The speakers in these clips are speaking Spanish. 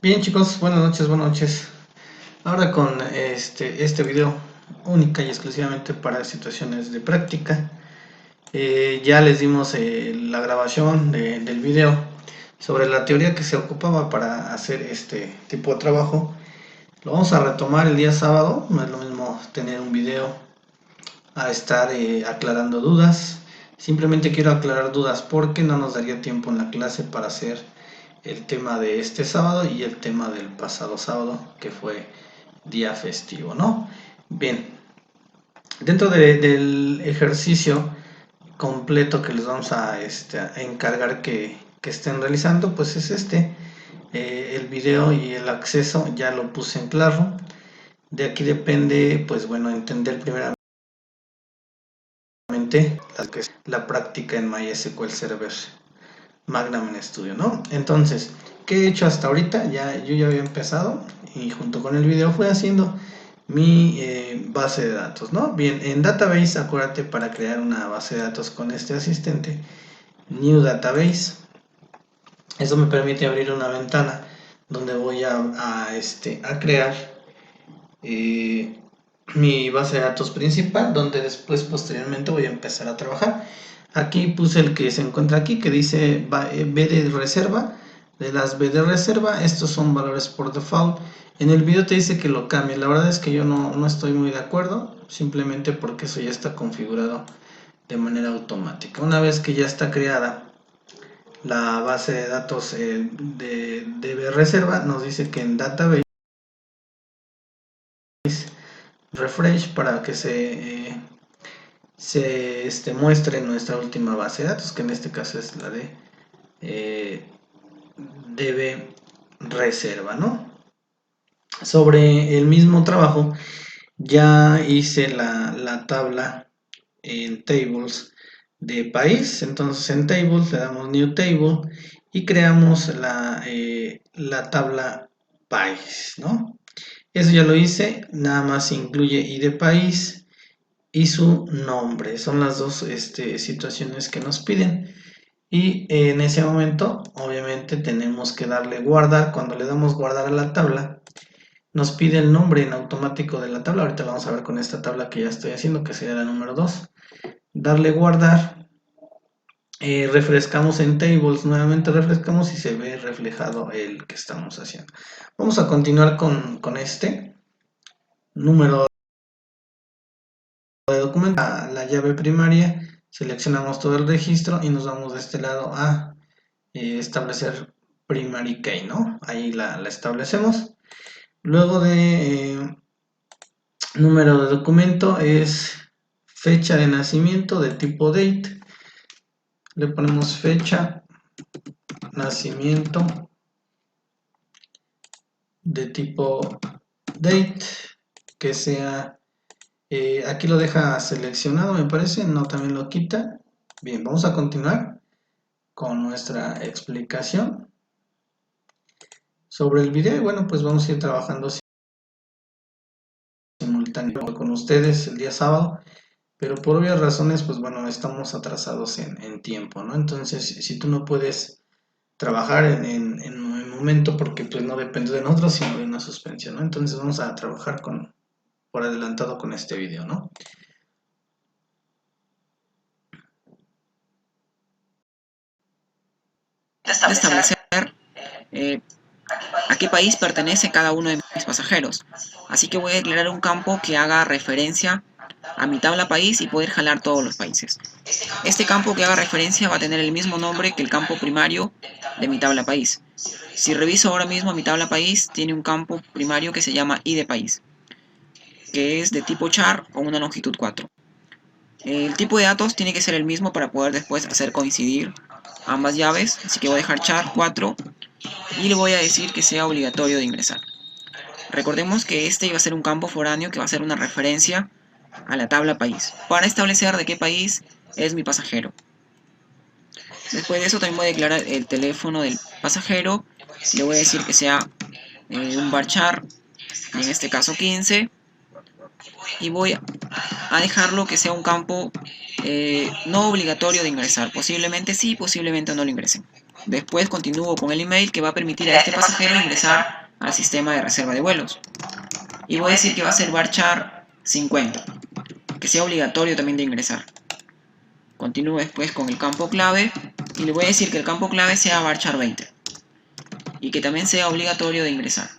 Bien chicos, buenas noches, buenas noches. Ahora con este video única y exclusivamente para situaciones de práctica. Ya les dimos la grabación del video sobre la teoría que se ocupaba para hacer este tipo de trabajo. Lo vamos a retomar el día sábado. No es lo mismo tener un video a estar aclarando dudas. Simplemente quiero aclarar dudas porque no nos daría tiempo en la clase para hacer el tema de este sábado y el tema del pasado sábado, que fue día festivo, ¿no? Bien, dentro del ejercicio completo que les vamos a encargar que estén realizando, pues es el video y el acceso ya lo puse en claro. De aquí depende, pues bueno, entender primeramente la práctica en MySQL Server Magnum Studio, ¿no? Entonces, ¿qué he hecho hasta ahorita? Yo ya había empezado y junto con el video fui haciendo mi base de datos, ¿no? Bien, en Database, acuérdate, para crear una base de datos con este asistente, New Database, eso me permite abrir una ventana donde voy a crear mi base de datos principal, donde después posteriormente voy a empezar a trabajar. Aquí puse el que se encuentra aquí, que dice B de reserva. De las B de reserva, estos son valores por default. En el video te dice que lo cambie. La verdad es que yo no estoy muy de acuerdo, simplemente porque eso ya está configurado de manera automática. Una vez que ya está creada la base de datos de B reserva, nos dice que en database refresh para que se muestre nuestra última base de datos, que en este caso es la de DB reserva, ¿no? Sobre el mismo trabajo ya hice la tabla en tables de país. Entonces en tables le damos new table y creamos la tabla país, ¿no? Eso ya lo hice, nada más incluye ID país y su nombre. Son las dos situaciones que nos piden. Y en ese momento, obviamente, tenemos que darle guardar. Cuando le damos guardar a la tabla, nos pide el nombre en automático de la tabla. Ahorita lo vamos a ver con esta tabla que ya estoy haciendo, que sería la número 2. Darle guardar. Refrescamos en tables, nuevamente refrescamos y se ve reflejado el que estamos haciendo. Vamos a continuar con este número de documento, la llave primaria, seleccionamos todo el registro y nos vamos de este lado a establecer primary key, ¿no? Ahí la establecemos. Luego de número de documento es fecha de nacimiento de tipo date. Le ponemos fecha nacimiento de tipo date, que sea, aquí lo deja seleccionado, me parece, no, también lo quita. Bien, vamos a continuar con nuestra explicación sobre el video y bueno, pues vamos a ir trabajando simultáneamente con ustedes el día sábado, pero por obvias razones, pues bueno, estamos atrasados en tiempo, ¿no? Entonces, si tú no puedes trabajar en el momento porque pues no depende de nosotros, sino de una suspensión, ¿no? Entonces vamos a trabajar por adelantado con este video, ¿no? Establecer eh, a qué país pertenece cada uno de mis pasajeros. Así que voy a declarar un campo que haga referencia a mi tabla país y poder jalar todos los países. Este campo que haga referencia va a tener el mismo nombre que el campo primario de mi tabla país. Si reviso ahora mismo mi tabla país, tiene un campo primario que se llama ID país, que es de tipo char con una longitud 4. El tipo de datos tiene que ser el mismo para poder después hacer coincidir ambas llaves, así que voy a dejar char 4 y le voy a decir que sea obligatorio de ingresar. Recordemos que este iba a ser un campo foráneo que va a ser una referencia a la tabla país, para establecer de qué país es mi pasajero. Después de eso también voy a declarar el teléfono del pasajero, le voy a decir que sea un varchar, y en este caso 15, y voy a dejarlo que sea un campo no obligatorio de ingresar, posiblemente sí, posiblemente no lo ingresen. Después continúo con el email que va a permitir a este pasajero ingresar al sistema de reserva de vuelos. Y voy a decir que va a ser varchar 50, que sea obligatorio también de ingresar. Continúo después con el campo clave y le voy a decir que el campo clave sea varchar 20 y que también sea obligatorio de ingresar.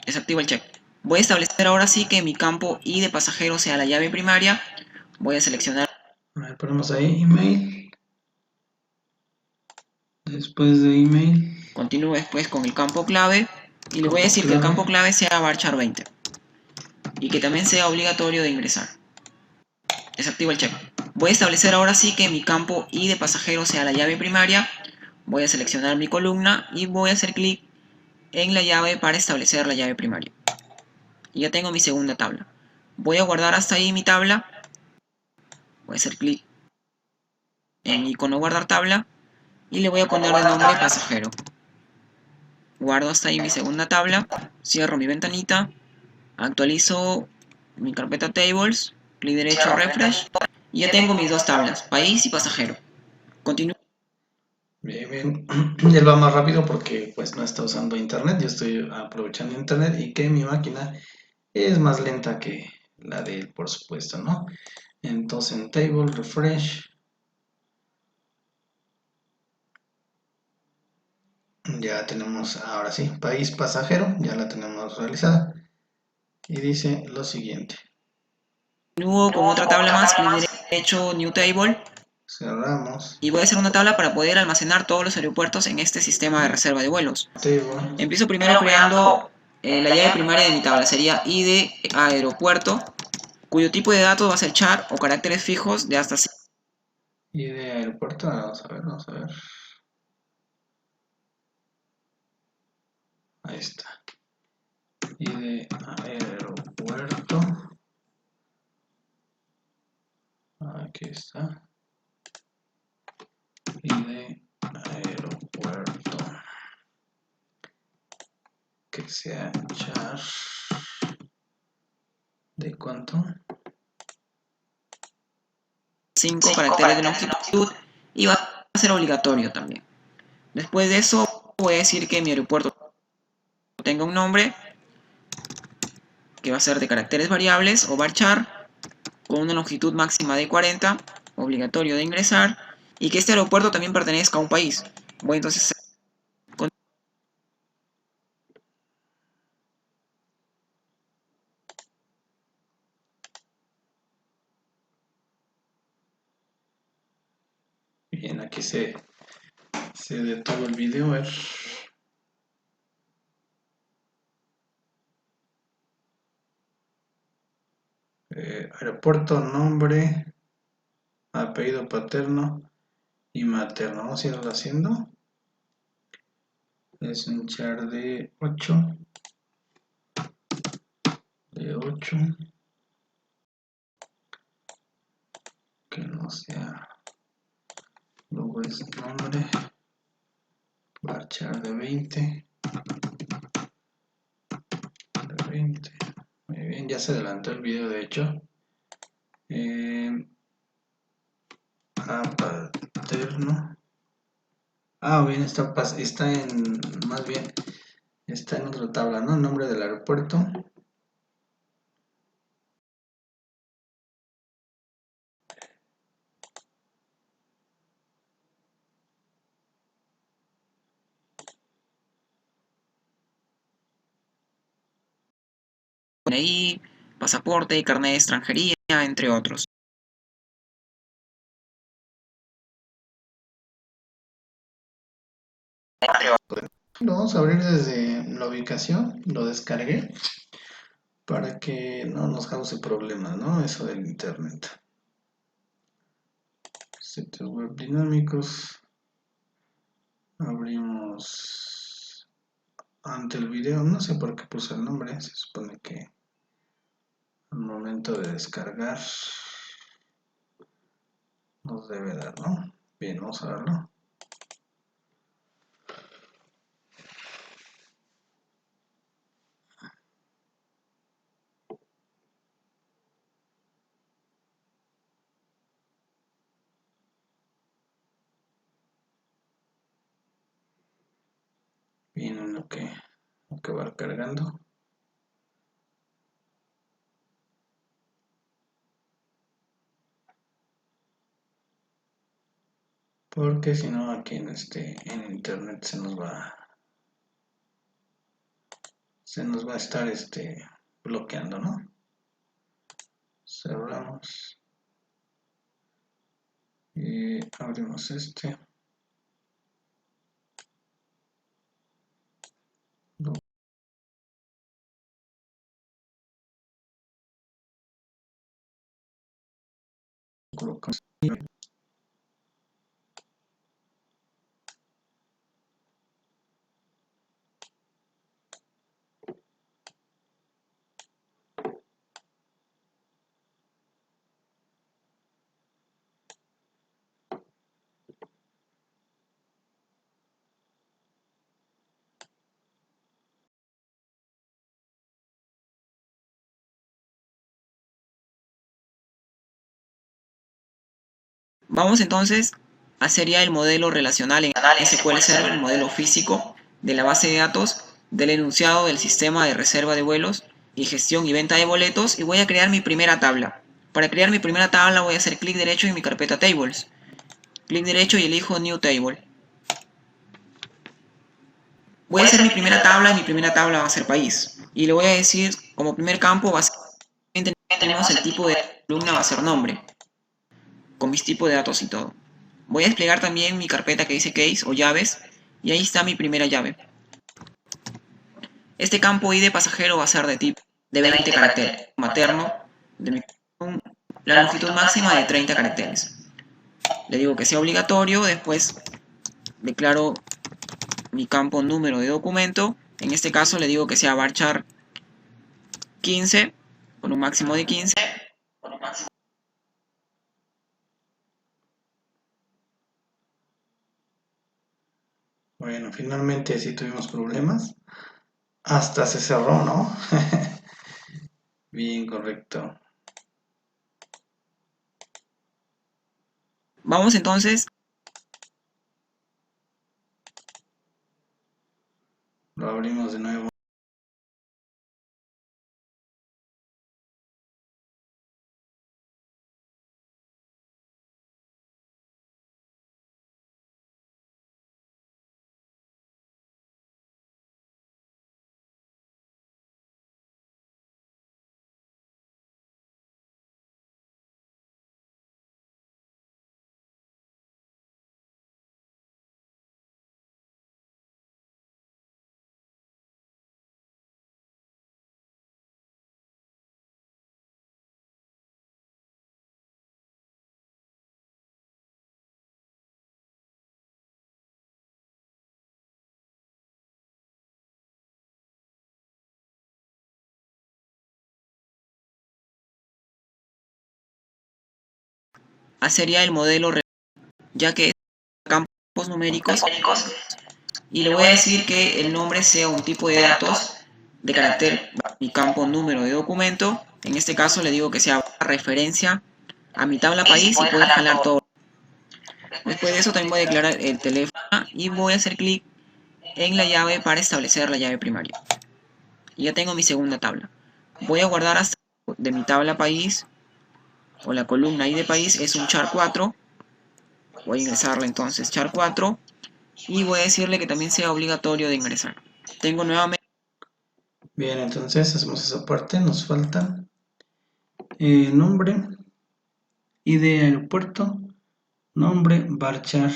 Desactivo el check. Voy a establecer ahora sí que mi campo I de pasajero sea la llave primaria. Voy a seleccionar. A ver, ponemos ahí email. Después de email. Continúo después con el campo clave y le voy a decir que el campo clave sea varchar 20 y que también sea obligatorio de ingresar. Desactivo el check. Voy a establecer ahora sí que mi campo I de pasajero sea la llave primaria. Voy a seleccionar mi columna y voy a hacer clic en la llave para establecer la llave primaria. Y ya tengo mi segunda tabla. Voy a guardar hasta ahí mi tabla. Voy a hacer clic en icono guardar tabla y le voy a poner de nombre pasajero. Guardo hasta ahí mi segunda tabla, cierro mi ventanita, actualizo mi carpeta tables, clic derecho a refresh y ya tengo mis dos tablas, país y pasajero. Continúo. Bien, bien. Él va más rápido porque pues no está usando internet. Yo estoy aprovechando internet y que mi máquina es más lenta que la de él, por supuesto, ¿no? Entonces en table, refresh. Ya tenemos, ahora sí, país pasajero, ya la tenemos realizada. Y dice lo siguiente. Continúo con otra tabla más, clic derecho, New Table. Cerramos. Y voy a hacer una tabla para poder almacenar todos los aeropuertos en este sistema de reserva de vuelos. Table. Empiezo primero creando la llave primaria de mi tabla, sería ID de aeropuerto, cuyo tipo de datos va a ser char o caracteres fijos de hasta 5. Y de aeropuerto, vamos a ver, vamos a ver. Ahí está. Y de aeropuerto. Aquí está. Y de aeropuerto. Que sea char. ¿De cuánto? 5 caracteres de longitud y va a ser obligatorio también. Después de eso voy a decir que mi aeropuerto tenga un nombre que va a ser de caracteres variables o varchar con una longitud máxima de 40, obligatorio de ingresar, y que este aeropuerto también pertenezca a un país. Voy entonces con Bien, aquí se detuvo el video. A ver. Aeropuerto, nombre, apellido paterno y materno. Vamos a irlo haciendo. Es un char de 8. De 8. Que no sea. Luego es nombre. Varchar de 20. De 20. Muy bien, ya se adelantó el video de hecho. Paterno. Bien, está en. Más bien. Está en otra tabla, ¿no? El nombre del aeropuerto. DNI, pasaporte, carnet de extranjería, entre otros. Lo vamos a abrir desde la ubicación. Lo descargué para que no nos cause problemas, ¿no? Eso del internet. Sitios web dinámicos. Abrimos ante el video. No sé por qué puse el nombre. Se supone que al momento de descargar nos debe dar, ¿no? Bien, vamos a verlo. bien en lo que va cargando. Porque si no, aquí en internet se nos va a estar bloqueando, ¿no? Cerramos y abrimos lo colocamos. Vamos entonces a hacer ya el modelo relacional en SQL Server, el modelo físico de la base de datos, del enunciado del sistema de reserva de vuelos y gestión y venta de boletos, y voy a crear mi primera tabla. Para crear mi primera tabla voy a hacer clic derecho en mi carpeta Tables. Clic derecho y elijo New Table. Voy a hacer mi primera tabla y mi primera tabla va a ser país. Y le voy a decir, como primer campo, básicamente tenemos el tipo de columna va a ser nombre, con mis tipos de datos y todo. Voy a desplegar también mi carpeta que dice case o llaves, y ahí está mi primera llave. Este campo ID pasajero va a ser de tipo de 20 caracteres, materno, la longitud máxima de 30 caracteres. Le digo que sea obligatorio, después declaro mi campo número de documento, en este caso le digo que sea varchar 15, con un máximo de 15. Bueno, finalmente sí tuvimos problemas. Hasta se cerró, ¿no? Bien, correcto. Vamos entonces, Lo abrimos de nuevo. sería el modelo, ya que es campos numéricos, y le voy a decir que el nombre sea un tipo de datos de carácter mi campo número de documento. En este caso le digo que sea referencia a mi tabla país y poder jalar todo. Después de eso también voy a declarar el teléfono y voy a hacer clic en la llave para establecer la llave primaria. Y ya tengo mi segunda tabla. Voy a guardar hasta de mi tabla país, o la columna I de país es un char 4. Voy a ingresarle entonces char 4 y voy a decirle que también sea obligatorio de ingresar. Tengo nuevamente. Bien, entonces hacemos esa parte. Nos falta nombre, ID de aeropuerto, nombre, varchar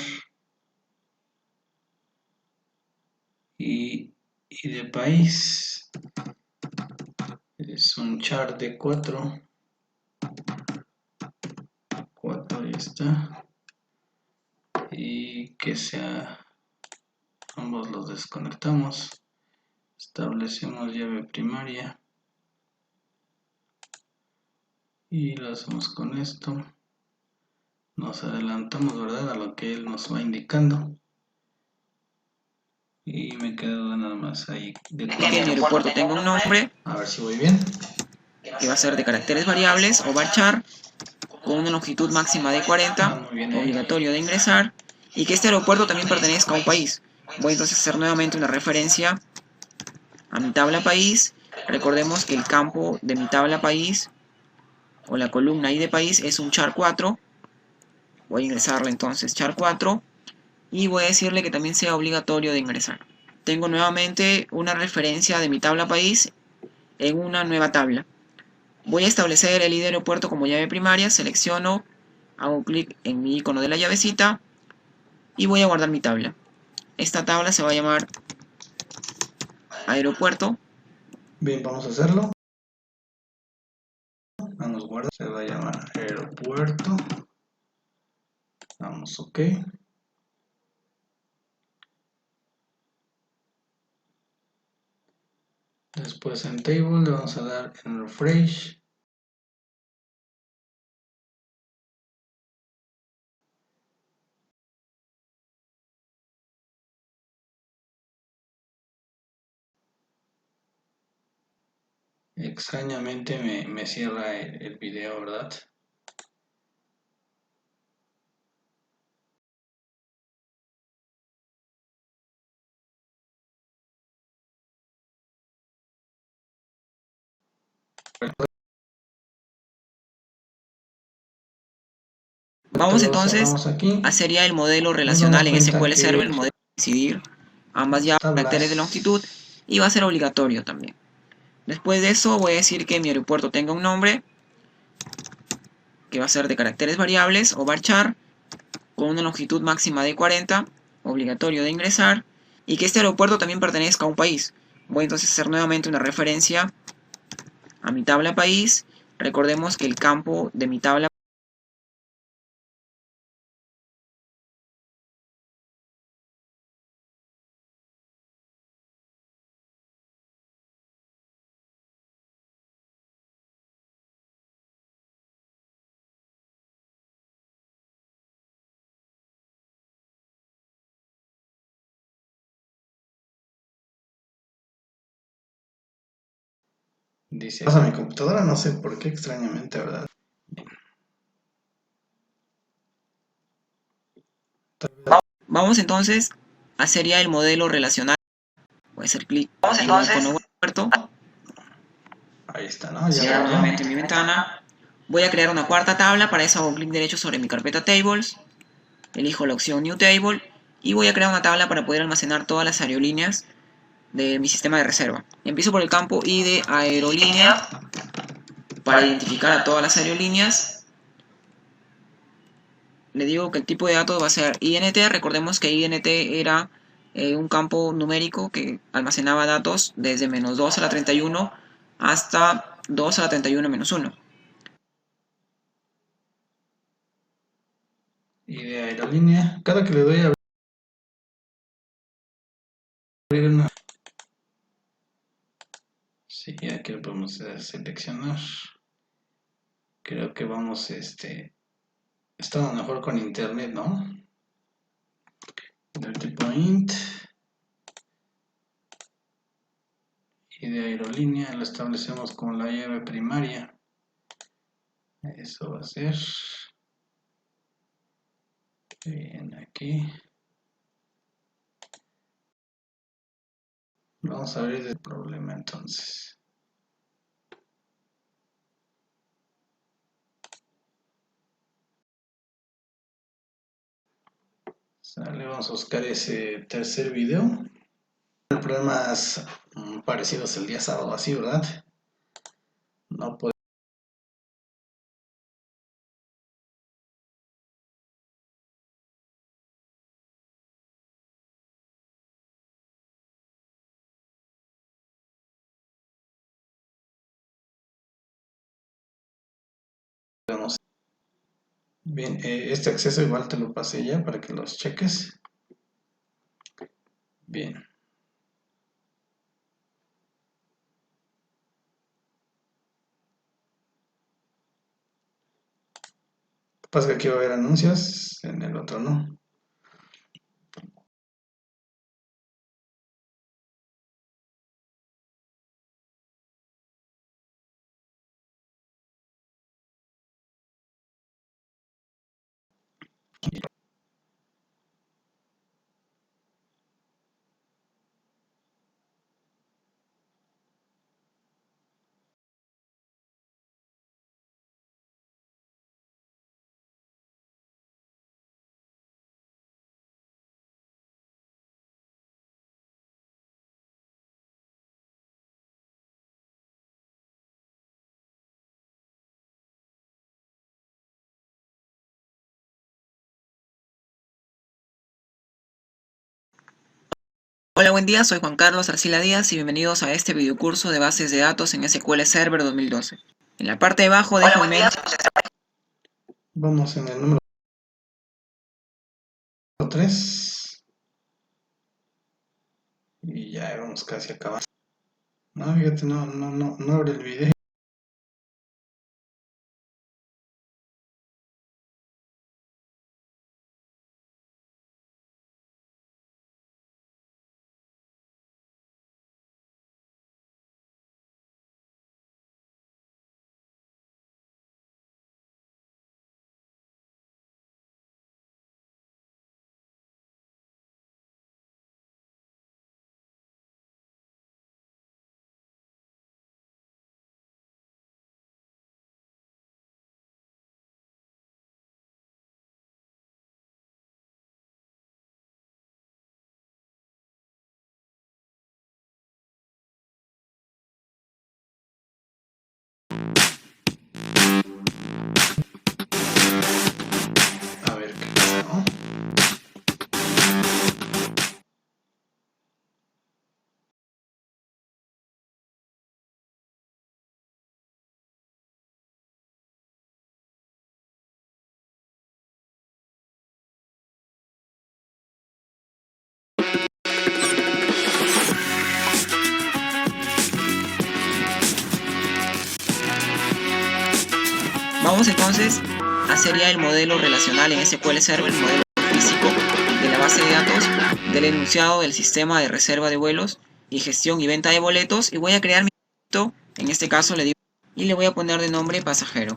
y de país. Es un char de 4. 4, ahí está. Y que sea, ambos los desconectamos. Establecemos llave primaria. Y lo hacemos con esto. Nos adelantamos, ¿verdad?, a lo que él nos va indicando. Y me quedo nada más ahí de En mi aeropuerto tengo un nombre, a ver si voy bien. que va a ser de caracteres variables o varchar, con una longitud máxima de 40, Muy bien ahí. obligatorio de ingresar, y que este aeropuerto también pertenezca a un país. Voy entonces a hacer nuevamente una referencia a mi tabla país. Recordemos que el campo de mi tabla país o la columna I de país es un char 4. Voy a ingresarle entonces char 4 y voy a decirle que también sea obligatorio de ingresar. Tengo nuevamente una referencia de mi tabla país en una nueva tabla. Voy a establecer el ID de aeropuerto como llave primaria, selecciono, hago clic en mi icono de la llavecita y voy a guardar mi tabla. Esta tabla se va a llamar aeropuerto. Bien, vamos a hacerlo. Vamos a guardar. Se va a llamar aeropuerto. Vamos, ok. Después en table le vamos a dar en refresh. Extrañamente me cierra el video, ¿verdad? Vamos Lo entonces cerramos aquí. a hacer ya el modelo Nos damos relacional en cuenta SQL que Server, el modelo de decidir ambas llaves, caracteres de longitud, tablas. y va a ser obligatorio también. Después de eso voy a decir que mi aeropuerto tenga un nombre, que va a ser de caracteres variables o varchar, con una longitud máxima de 40, obligatorio de ingresar, y que este aeropuerto también pertenezca a un país. Voy entonces a hacer nuevamente una referencia a mi tabla país. Recordemos que el campo de mi tabla Dice, pasa mi computadora, no sé por qué extrañamente, ¿verdad? Vamos entonces a hacer ya el modelo relacional. Voy a hacer clic en el icono aeropuerto. Ahí está, ¿no? Ya Cierro guardó. nuevamente mi ventana. Voy a crear una cuarta tabla. Para eso hago clic derecho sobre mi carpeta Tables. Elijo la opción New Table. Y voy a crear una tabla para poder almacenar todas las aerolíneas de mi sistema de reserva. Empiezo por el campo I de aerolínea para identificar a todas las aerolíneas. Le digo que el tipo de datos va a ser INT. Recordemos que INT era un campo numérico que almacenaba datos desde -2 a la 31 hasta 2 a la 31 menos 1. Y de aerolínea, cada que le doy a abrir una... Sí, aquí lo podemos seleccionar. Creo que vamos, estamos mejor con internet, ¿no? Del tipo int. Y de aerolínea lo establecemos con la llave primaria. Eso va a ser. Bien, aquí. Vamos a abrir el problema entonces. Sale, vamos a buscar ese tercer video. Problemas parecidos el día sábado, así, ¿verdad? No podemos. Bien, este acceso igual te lo pasé ya para que los cheques. Bien. Lo que pasa es que aquí va a haber anuncios, en el otro no. Hola, buen día, soy Juan Carlos Arcila Díaz y bienvenidos a este videocurso de bases de datos en SQL Server 2012. En la parte de abajo dejo mi mail. Vamos en el número 3 y ya vamos casi a acabar. No, fíjate, no abre el video. A ver qué pasa, ¿no? Vamos entonces a hacer ya el modelo relacional en SQL Server, el modelo físico de la base de datos, del enunciado del sistema de reserva de vuelos y gestión y venta de boletos, y voy a crear mi boleto, en este caso le digo, y le voy a poner de nombre pasajero.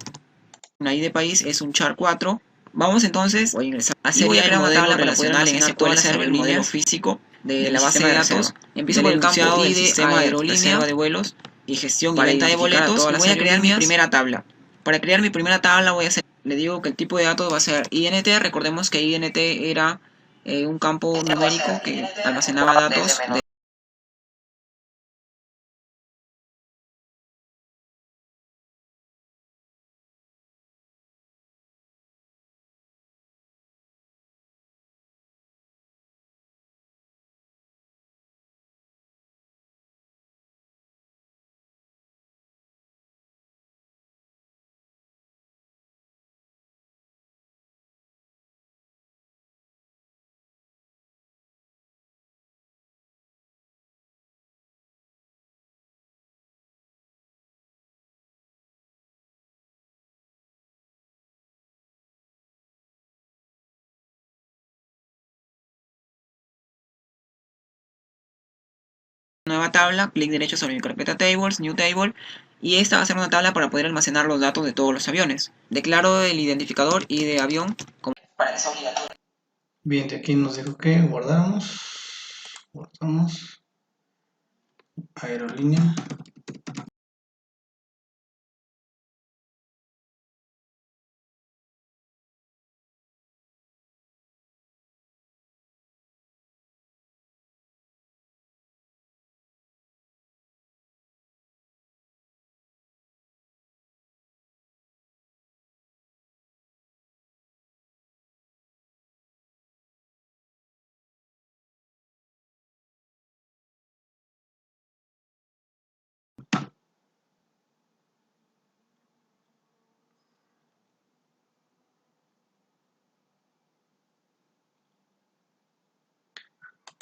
Una ID de país es un char 4. Vamos entonces a ingresar a hacer ya el modelo relacional en SQL Server, el modelo físico de la base de datos. Empiezo por el campo ID de reserva de vuelos y gestión y venta de boletos, y voy a crear mi primera tabla. Para crear mi primera tabla le digo que el tipo de datos va a ser INT. Recordemos que INT era un campo numérico que almacenaba datos de nueva tabla, clic derecho sobre mi carpeta Tables, New Table, y esta va a ser una tabla para poder almacenar los datos de todos los aviones. Declaro el identificador y de avión como para que sea obligatorio. Bien, de aquí nos dijo que guardamos aerolínea.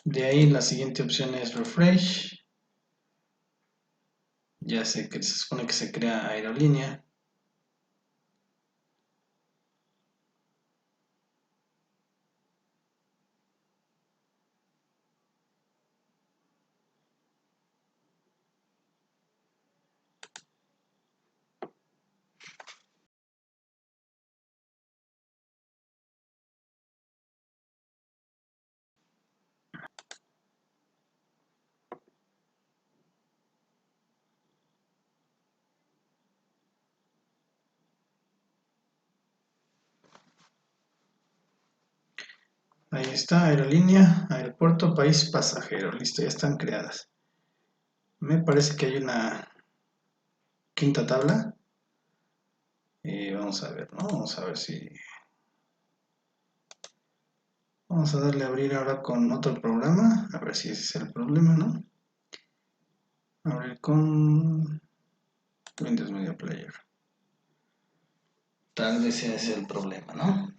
De ahí la siguiente opción es refresh. Ya sé que se supone que se crea aerolínea. Ahí está, aerolínea, aeropuerto, país, pasajero. Listo, ya están creadas. Me parece que hay una quinta tabla. Vamos a ver, ¿no? Vamos a ver si... Vamos a darle a abrir ahora con otro programa, a ver si ese es el problema, ¿no? Abrir con Windows Media Player. Tal vez ese es el problema, ¿no?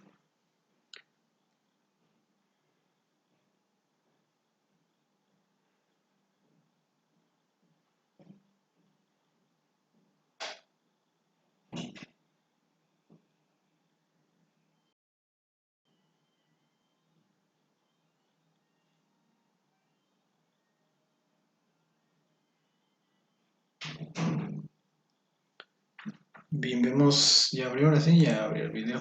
Bien, vemos, ya abrió, ahora sí, ya abrió el video.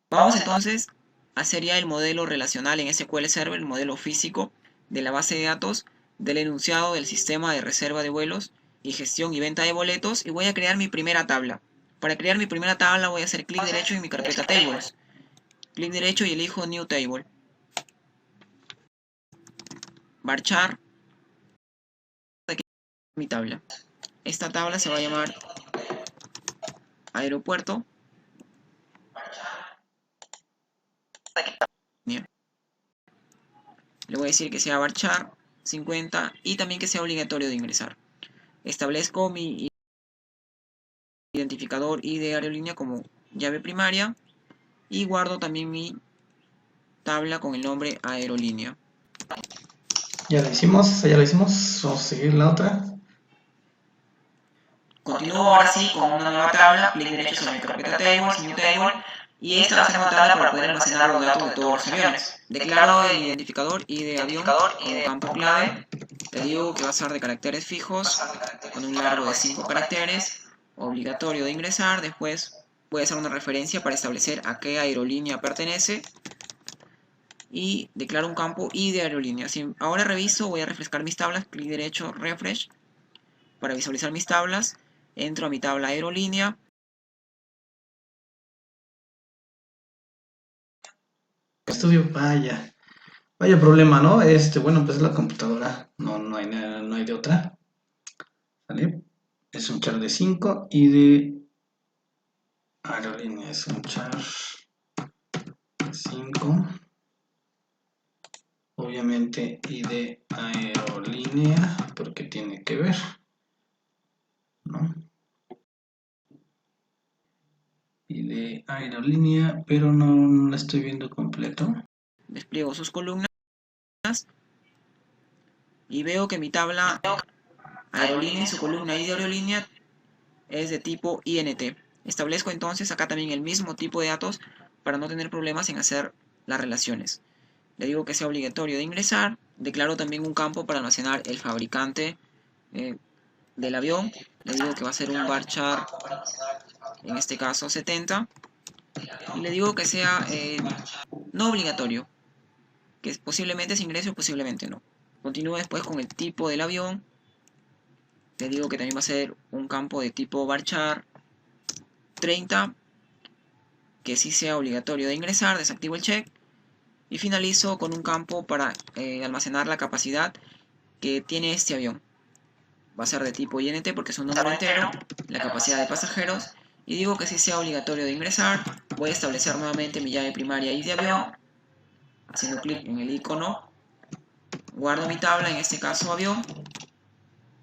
Vamos entonces a hacer ya el modelo relacional en SQL Server, el modelo físico de la base de datos, del enunciado del sistema de reserva de vuelos y gestión y venta de boletos, y voy a crear mi primera tabla. Para crear mi primera tabla voy a hacer clic derecho en mi carpeta Tables. Clic derecho y elijo New Table. Varchar mi tabla. Esta tabla se va a llamar aeropuerto. Bien. Le voy a decir que sea varchar 50 y también que sea obligatorio de ingresar. Establezco mi identificador y de aerolínea como llave primaria y guardo también mi tabla con el nombre aerolínea. Ya lo hicimos, ya lo hicimos. Vamos a seguir la otra. Continúo ahora sí con una nueva tabla, clic derecho sobre mi carpeta Tables, New Table, y esta va a ser una tabla para poder almacenar los datos de todos los aviones. Declaro el identificador y de avión como campo clave. Le digo que va a ser de caracteres fijos, con un largo de 5 caracteres, obligatorio de ingresar. Después voy a hacer una referencia para establecer a qué aerolínea pertenece. Y declaro un campo y de aerolínea. Si ahora reviso, voy a refrescar mis tablas, clic derecho, refresh, para visualizar mis tablas. Entro a mi tabla aerolínea. Estudio, vaya problema, ¿no? Bueno, pues es la computadora, no hay de otra. ¿Vale? Es un char de 5 y de aerolínea es un char de 5. Obviamente y de aerolínea, porque tiene que ver, ¿no? Y de aerolínea, pero no la estoy viendo completo. Despliego sus columnas y veo que mi tabla aerolínea y su columna I de aerolínea es de tipo INT. Establezco entonces acá también el mismo tipo de datos para no tener problemas en hacer las relaciones. Le digo que sea obligatorio de ingresar. Declaro también un campo para almacenar el fabricante del avión. Le digo que va a ser un varchar, en este caso 70. Y le digo que sea no obligatorio, que posiblemente se ingrese o posiblemente no. Continúo después con el tipo del avión. Le digo que también va a ser un campo de tipo varchar 30, que sí sea obligatorio de ingresar. Desactivo el check y finalizo con un campo para almacenar la capacidad que tiene este avión. Va a ser de tipo INT porque es un número entero, la capacidad de pasajeros, y digo que sí sea obligatorio de ingresar. Voy a establecer nuevamente mi llave primaria y de avión, haciendo clic en el icono. Guardo mi tabla, en este caso avión,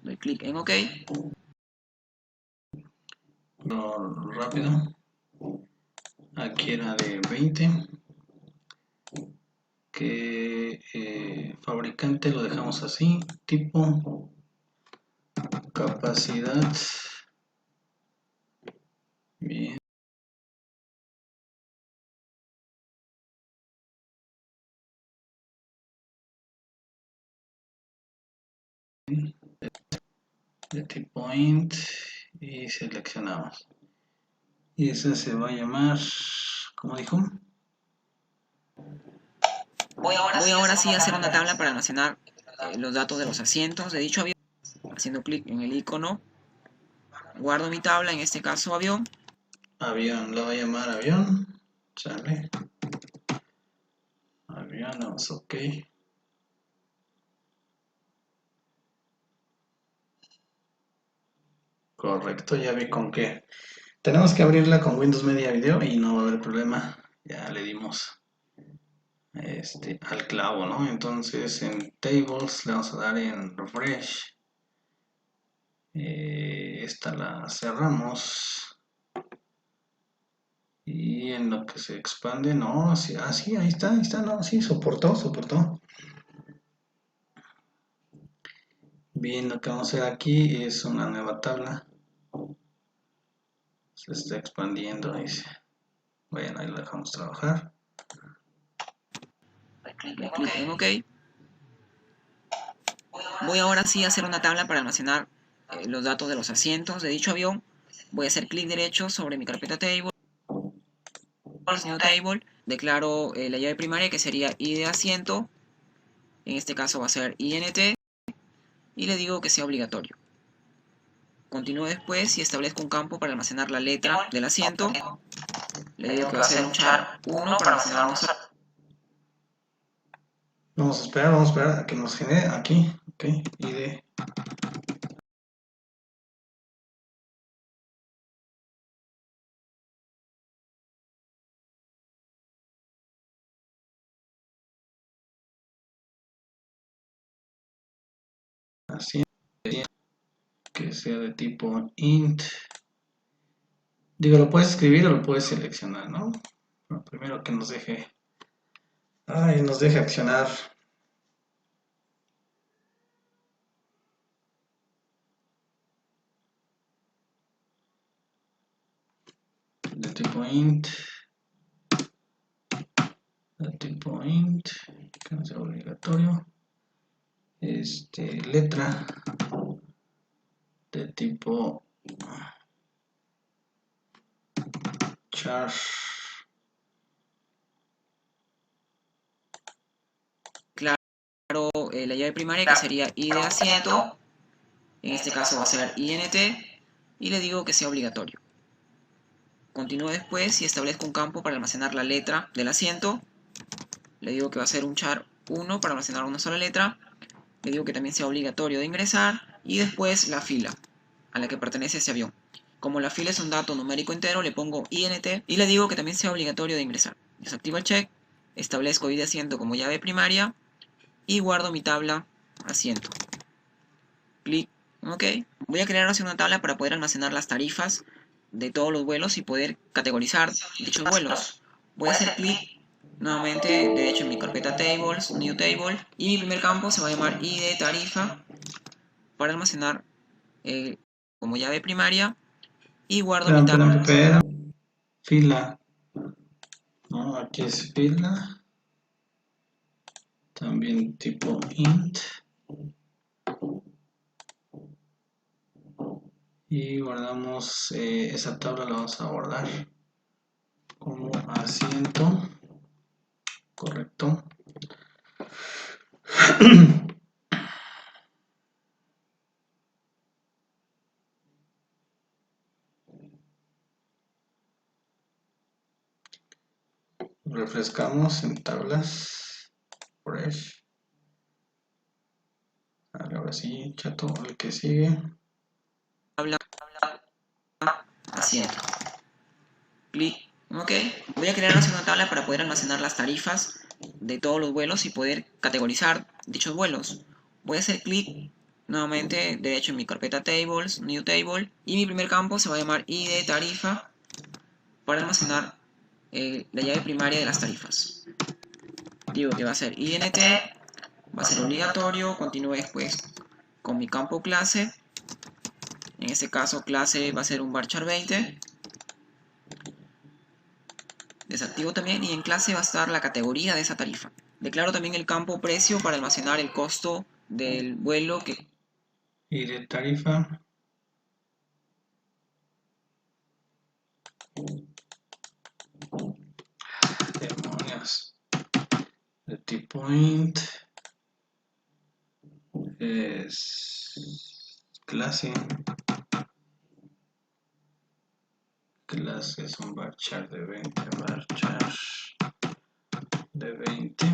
doy clic en OK. Rápido. Aquí era de 20. Que fabricante lo dejamos así. Tipo, capacidad. Bien. De tipo int y seleccionamos. Y esa se va a llamar, ¿cómo dijo? Voy ahora sí a hacer una tabla para almacenar los datos de los asientos de dicho avión, haciendo clic en el icono. Guardo mi tabla, en este caso avión, avión, lo voy a llamar avión, sale, aviones, ok. Correcto, ya vi con qué. Tenemos que abrirla con Windows Media Video y no va a haber problema. Ya le dimos al clavo, ¿no? Entonces en Tables le vamos a dar en Refresh. Esta la cerramos. Y en lo que se expande, no, sí, sí, ahí está, no, sí, soportó. Bien, lo que vamos a hacer aquí es una nueva tabla. Se está expandiendo, dice. Bueno, ahí lo dejamos trabajar. Clic en OK. Voy ahora sí a hacer una tabla para almacenar los datos de los asientos de dicho avión. Voy a hacer clic derecho sobre mi carpeta Table, New Table, declaro la llave primaria que sería ID de asiento, en este caso va a ser INT, y le digo que sea obligatorio. Continúo después y establezco un campo para almacenar la letra del asiento. Le digo que va a ser un char 1 para almacenar una sola. Vamos a esperar a que nos genere aquí, ok, ID. Así que sea de tipo int. Digo, lo puedes escribir o lo puedes seleccionar, ¿no? Bueno, primero que nos deje. Ay, nos deje accionar. De tipo int. De tipo int. Que no sea obligatorio. Letra. De tipo char. Claro, la llave primaria que sería ID de asiento, en este caso va a ser INT, y le digo que sea obligatorio. Continúo después y establezco un campo para almacenar la letra del asiento. Le digo que va a ser un char 1 para almacenar una sola letra. Le digo que también sea obligatorio de ingresar. Y después la fila a la que pertenece ese avión. Como la fila es un dato numérico entero, le pongo INT y le digo que también sea obligatorio de ingresar. Desactivo el check, establezco ID de asiento como llave primaria y guardo mi tabla asiento. Clic en OK. Voy a crear ahora una tabla para poder almacenar las tarifas de todos los vuelos y poder categorizar dichos vuelos. Voy a hacer clic nuevamente derecho en mi carpeta Tables, New Table, y mi primer campo se va a llamar ID tarifa para almacenar como llave primaria y guardo mi tabla. Espera. Fila. No, aquí es fila. También tipo int. Y guardamos esa tabla, la vamos a guardar como asiento. Correcto. Refrescamos en tablas. Fresh. Ahora sí, chato, el que sigue. Tabla asiento. Clic en OK. Voy a crear una tabla para poder almacenar las tarifas de todos los vuelos y poder categorizar dichos vuelos. Voy a hacer clic nuevamente derecho en mi carpeta Tables, New Table, y mi primer campo se va a llamar ID tarifa para almacenar la llave primaria de las tarifas. Digo que va a ser INT, va a ser obligatorio, continúe después con mi campo clase. En este caso clase va a ser un varchar 20. Desactivo también y en clase va a estar la categoría de esa tarifa. Declaro también el campo precio para almacenar el costo del vuelo que... Y de tarifa. Demonios. De tipo int. Es clase. clase es un varchar de 20, varchar de 20.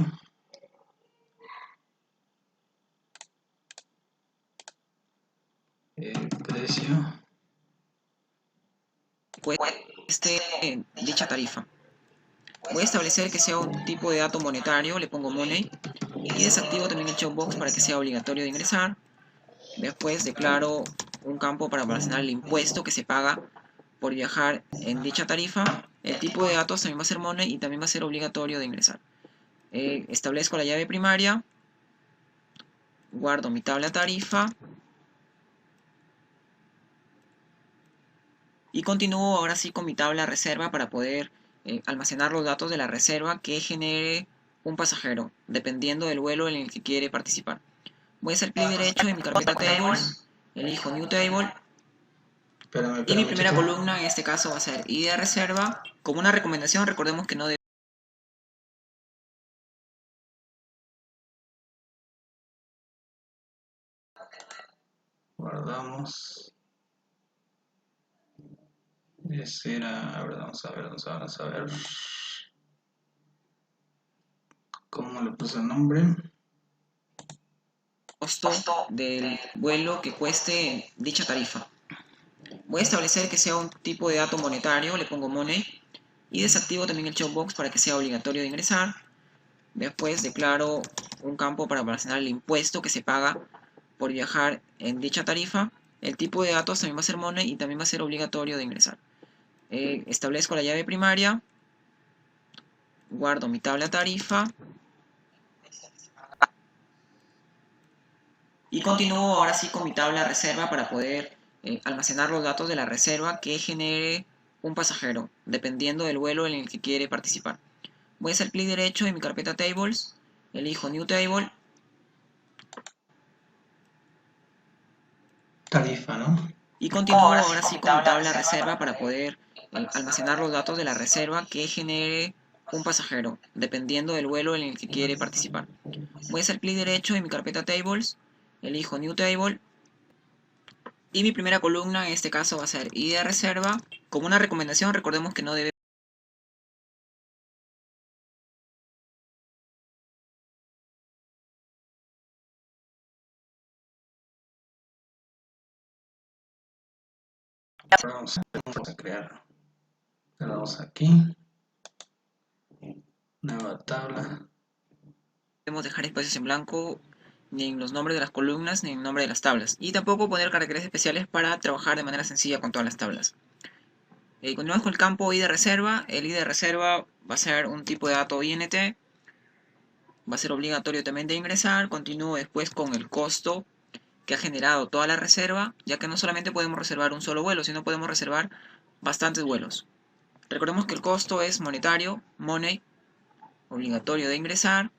El precio cueste dicha tarifa. Voy a establecer que sea un tipo de dato monetario, le pongo money, y desactivo también el checkbox para que sea obligatorio de ingresar. Después declaro un campo para almacenar el impuesto que se paga por viajar en dicha tarifa. El tipo de datos también va a ser money y también va a ser obligatorio de ingresar. Establezco la llave primaria, guardo mi tabla tarifa y continúo ahora sí con mi tabla reserva para poder almacenar los datos de la reserva que genere un pasajero, dependiendo del vuelo en el que quiere participar. Voy a hacer clic derecho en mi carpeta Tables, elijo New Table y mi primera columna en este caso va a ser ID de reserva. Como una recomendación, recordemos que no debe guardamos. Ese era, a ver, vamos a ver. ¿Cómo le puse el nombre? costo del vuelo que cueste dicha tarifa. Voy a establecer que sea un tipo de dato monetario, le pongo money, y desactivo también el checkbox para que sea obligatorio de ingresar. Después declaro un campo para almacenar el impuesto que se paga por viajar en dicha tarifa. El tipo de datos también va a ser money y también va a ser obligatorio de ingresar. Establezco la llave primaria, guardo mi tabla tarifa y continúo ahora sí con mi tabla reserva para poder almacenar los datos de la reserva que genere un pasajero, dependiendo del vuelo en el que quiere participar. Voy a hacer clic derecho en mi carpeta Tables, elijo New Table. Tarifa, ¿no? Y continúo ahora sí con mi tabla reserva para poder almacenar los datos de la reserva que genere un pasajero, dependiendo del vuelo en el que quiere participar. Voy a hacer clic derecho en mi carpeta Tables, elijo New Table y mi primera columna en este caso va a ser ID de reserva. Como una recomendación, recordemos que no debe Vamos a crear. Le damos aquí. Nueva tabla. debemos dejar espacios en blanco ni en los nombres de las columnas ni en el nombre de las tablas. Y tampoco poner caracteres especiales para trabajar de manera sencilla con todas las tablas. Continuamos con el campo ID de reserva. El ID de reserva va a ser un tipo de dato INT. Va a ser obligatorio también de ingresar. Continúo después con el costo que ha generado toda la reserva, ya que no solamente podemos reservar un solo vuelo, sino podemos reservar bastantes vuelos. Recordemos que el costo es monetario, money, obligatorio de ingresar.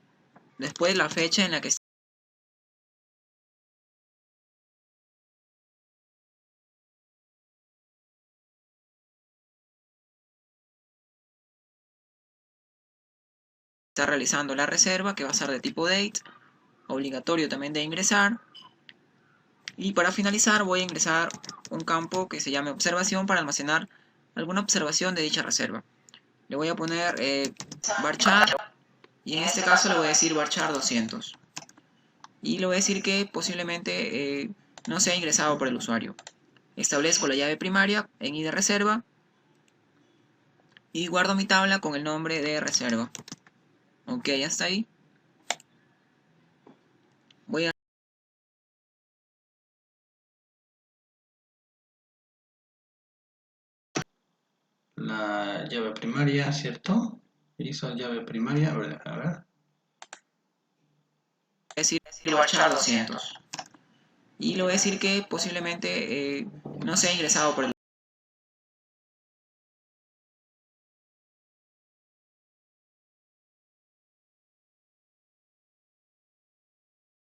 Después la fecha en la que está realizando la reserva, que va a ser de tipo date, obligatorio también de ingresar. Y para finalizar voy a ingresar un campo que se llame observación para almacenar alguna observación de dicha reserva. Le voy a poner varchar y en este caso le voy a decir varchar 200. Y le voy a decir que posiblemente no sea ingresado por el usuario. Establezco la llave primaria en ID reserva y guardo mi tabla con el nombre de reserva. Ok, hasta ahí. Voy a la llave primaria, ¿cierto? Hizo llave primaria, a ver. decir varchar 200. Y le voy a decir que posiblemente no sea ingresado por el